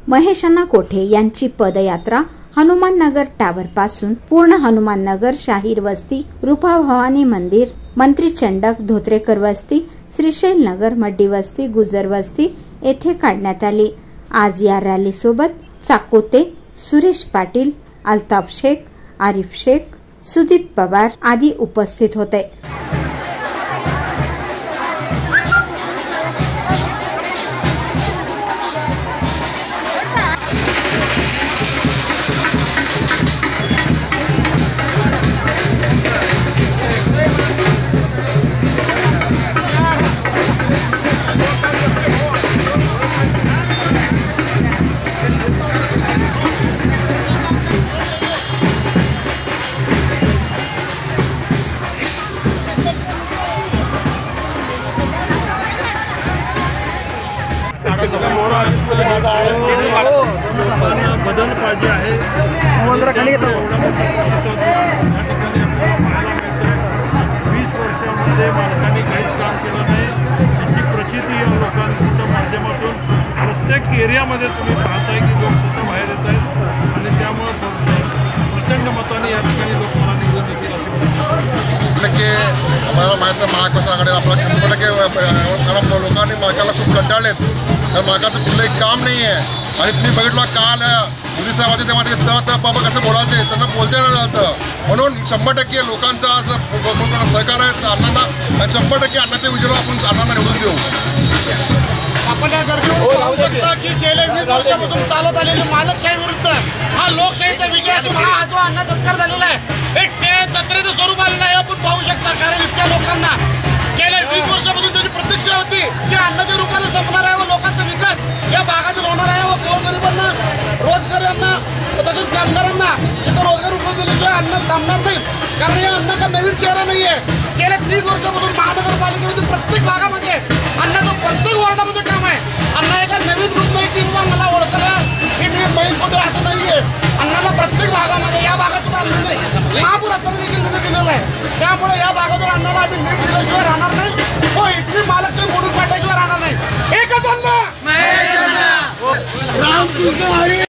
महेश अण्णा कोठे यांची पदयात्रा हनुमान नगर टावर पासून पूर्ण हनुमान नगर, शाहीर वस्ती, रूपा भवानी मंदिर, मंत्री चंडक, धोत्रेकर वस्ती, श्रीशैल नगर, मड्डी वस्ती, गुजर वस्ती येथे काढण्यात आली। आज या रॅली सोबत चाकोते, सुरेश पाटील, अल्ताफ शेख, आरिफ शेख, सुदीप पवार आदी उपस्थित होते। बदल पाहिजे आहे। 20 वर्षांमध्ये मालकांनी काहीच काम केलं नाही, याची प्रचिती या लोकांच्या माध्यमातून प्रत्येक एरियामध्ये तुम्ही पाहताय की लोक स्वतः बाहेर येत आहेत आणि त्यामुळे प्रचंड मताने या ठिकाणी लोक मला निवडून देतील असे आम्हाला माहीत आहे। महाविकास आघाडी आपला 100% लोकांनी मालकाला खूप कंटाळलेत, तर मालकाचं कुठलंही काम नाही आहे। आणि तुम्ही बघितलं काल मोदी साहेब होते तेव्हा बाबा कसं बोलायचे, त्यांना बोलता येणार नव्हतं, म्हणून 100% लोकांचा असं सहकार आहे अण्णांना आणि 100% अण्णाच्या विजयावर आपण अण्णांना निवडून देऊ। आपण या गरजेवर पाहू शकता की गेल्या 20 वर्षापासून चालत आलेली मालकशाही विरुद्ध हा लोकशाहीचा विजय असून हा जो अण्णा सत्कार झालेला आहे एक जत्रेचं स्वरूप आलेलं आहे आपण पाहू शकता। कारण इतक्या लोकांना गेल्या 20 वर्षापासून त्याची प्रतीक्षा होती की अण्णाच्या रूपाने संपणार आहे व लोकांचा विकास या भागातील होणार आहे व गोरगरिबांना, रोजगारांना तसेच कामगारांना इथं रोजगार उपलब्ध दिल्याशिवाय अण्णा थांबणार नाहीत। कारण या अण्णा का नवीन चेहरा नाही आहे। गेल्या 30 वर्षापासून महानगरपालिकेमध्ये प्रत्येक भागामध्ये अण्णाचं प्रत्येक वॉर्डामध्ये काम आहे। अण्णा एका नवीन रूप नाही की बाबा मला ओळखला की मी महेश कोठे असं नाही आहे। अण्णाला प्रत्येक भागामध्ये या भागात सुद्धा अण्णा नाही, महापूर असताना देखील निधी दिलेला आहे। त्यामुळे या भागातून अण्णाला आम्ही नीट दिल्याशिवाय राहणार नाही व इथली मालकशाही मोडून काढल्याशिवाय राहणार नाही। एकच अण्णा, महेश अण्णा, रामकृष्ण हरी।